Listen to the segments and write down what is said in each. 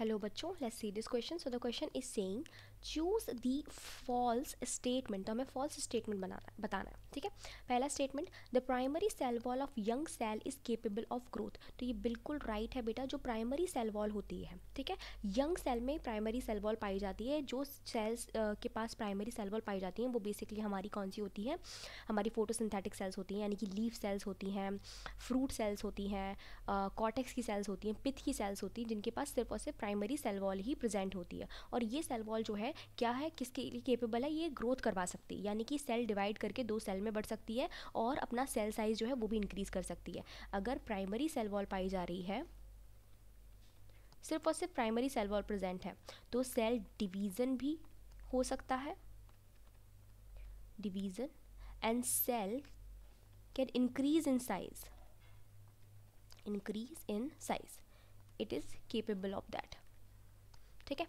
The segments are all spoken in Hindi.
Hello बच्चों, let's see this question. So the question is saying choose the false statement. तो हमें false statement बताना है, ठीक है. पहला statement, the primary cell wall of young cell is capable of growth. तो ये बिल्कुल right है बेटा. जो primary cell wall होती है, ठीक है, young cell में primary cell wall पाई जाती है. जो cells के पास primary cell wall पाई जाती हैं वो basically हमारी कौन सी होती है, हमारी photosynthetic cells होती हैं, यानी कि leaf cells होती हैं, fruit cells होती हैं, कॉर्टेक्स की सेल्स होती हैं, पिथ की सेल्स होती हैं, जिनके पास सिर्फ और सिर्फ प्राइमरी सेल वॉल ही प्रेजेंट होती है. और ये सेल वॉल जो है क्या है, किसके लिए केपेबल है, ये ग्रोथ करवा सकती है, यानी कि सेल डिवाइड करके 2 सेल में बढ़ सकती है और अपना सेल साइज जो है वो भी इंक्रीज कर सकती है. अगर प्राइमरी सेल वॉल पाई जा रही है, सिर्फ और सिर्फ प्राइमरी सेल वॉल प्रेजेंट है, तो सेल डिवीज़न भी हो सकता है, division, and cell can increase in size, increase in size. It is capable of that. ठीक है.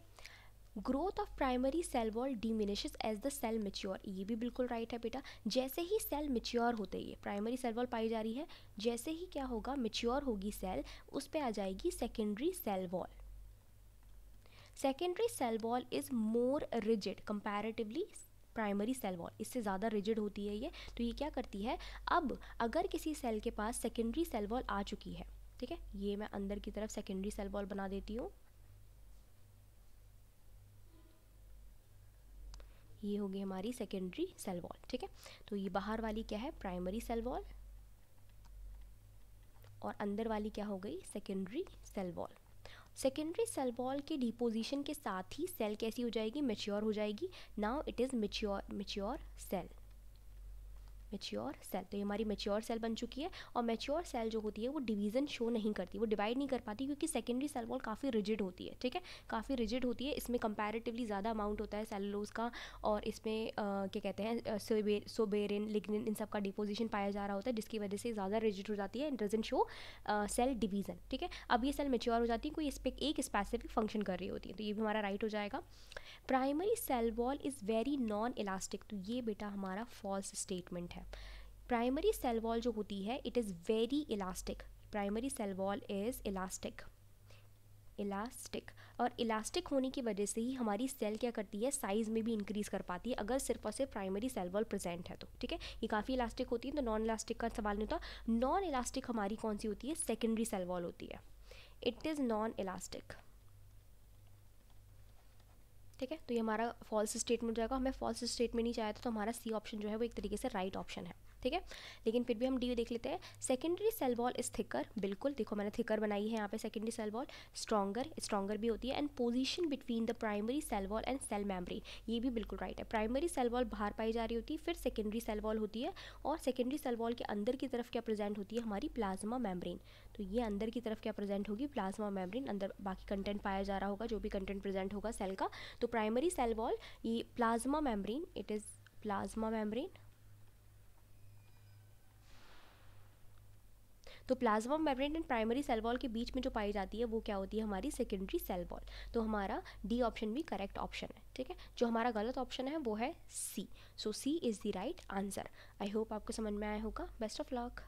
Growth of primary cell wall diminishes as the cell mature. ये भी बिल्कुल राइट है बेटा. जैसे ही सेल मेच्योर होते ही, प्राइमरी सेल वॉल पाई जा रही है, जैसे ही क्या होगा, मेच्योर होगी सेल, उस पर आ जाएगी secondary cell wall. Secondary cell wall is more rigid comparatively primary cell wall. इससे ज़्यादा रिजिड होती है ये. तो ये क्या करती है, अब अगर किसी सेल के पास सेकेंडरी सेल वॉल आ चुकी है, ठीक है, ये मैं अंदर की तरफ सेकेंडरी सेल वॉल बना देती हूँ. ये होगी हमारी सेकेंडरी सेल वॉल, ठीक है. तो ये बाहर वाली क्या है, प्राइमरी सेल वॉल, और अंदर वाली क्या हो गई, secondary cell wall. Secondary cell wall के डिपोजिशन के साथ ही सेल कैसी हो जाएगी, मेच्योर हो जाएगी. Now it is mature cell, mature cell. तो ये हमारी मेच्योर सेल बन चुकी है. और मेच्योर सेल जो होती है वो डिवीज़न शो नहीं करती, वो डिवाइड नहीं कर पाती, क्योंकि सेकेंडरी सेल वॉल काफ़ी रिजिड होती है, ठीक है, काफ़ी रिजिड होती है. इसमें कंपैरेटिवली ज़्यादा अमाउंट होता है सेलुलोज का, और इसमें क्या कहते हैं, सोबेरिन, लिग्निन, इन सब का डिपोजिशन पाया जा रहा होता है, जिसकी वजह से ज़्यादा रिजिड हो जाती है, and doesn't show cell division, ठीक है. अब ये सेल मेच्योर हो जाती है, कोई इस पर एक स्पेसिफिक फंक्शन कर रही होती है. तो ये भी हमारा राइट हो जाएगा. Primary cell wall is very non elastic. तो ये बेटा हमारा फॉल्स स्टेटमेंट है. प्राइमरी सेल वॉल जो होती है it is very elastic. Primary cell wall is elastic, elastic. और इलास्टिक होने की वजह से ही हमारी सेल क्या करती है, साइज़ में भी इंक्रीज़ कर पाती है, अगर सिर्फ और सिर्फ प्राइमरी सेल वॉल प्रेजेंट है तो, ठीक है. ये काफ़ी इलास्टिक होती है, तो नॉन इलास्टिक का सवाल नहीं होता. नॉन इलास्टिक हमारी कौन सी होती है, सेकेंडरी सेल वॉल होती है. इट इज़ नॉन इलास्टिक, ठीक है. तो ये हमारा फॉल्स स्टेटमेंट हो जाएगा. हमें फॉल्स स्टेटमेंट नहीं चाहिए था, तो हमारा सी ऑप्शन जो है वो एक तरीके से राइट ऑप्शन है, ठीक है. लेकिन फिर भी हम डी देख लेते हैं. Secondary cell wall is thicker. बिल्कुल, देखो मैंने थिकर बनाई है यहाँ पे सेकेंडरी सेल वॉल. स्ट्रॉन्गर भी होती है. And position between the primary cell wall and cell membrane. ये भी बिल्कुल राइट है. प्राइमरी सेल वॉल बाहर पाई जा रही होती है, फिर सेकेंडरी सेल वॉल होती है, और सेकेंडरी सेल वॉल के अंदर की तरफ क्या प्रेजेंट होती है, हमारी प्लाज्मा मेम्ब्रेन. तो ये अंदर की तरफ क्या प्रेजेंट होगी, प्लाज्मा मेम्ब्रेन. अंदर बाकी कंटेंट पाया जा रहा होगा, जो भी कंटेंट प्रेजेंट होगा सेल का. तो प्राइमरी सेल वॉल, ये plasma membrane, it is plasma membrane. तो plasma membrane and primary cell wall के बीच में जो पाई जाती है वो क्या होती है, हमारी सेकेंडरी सेल वॉल. तो हमारा डी ऑप्शन भी करेक्ट ऑप्शन है, ठीक है. जो हमारा गलत ऑप्शन है वो है C. So C is the right answer. I hope आपको समझ में आया होगा. Best of luck.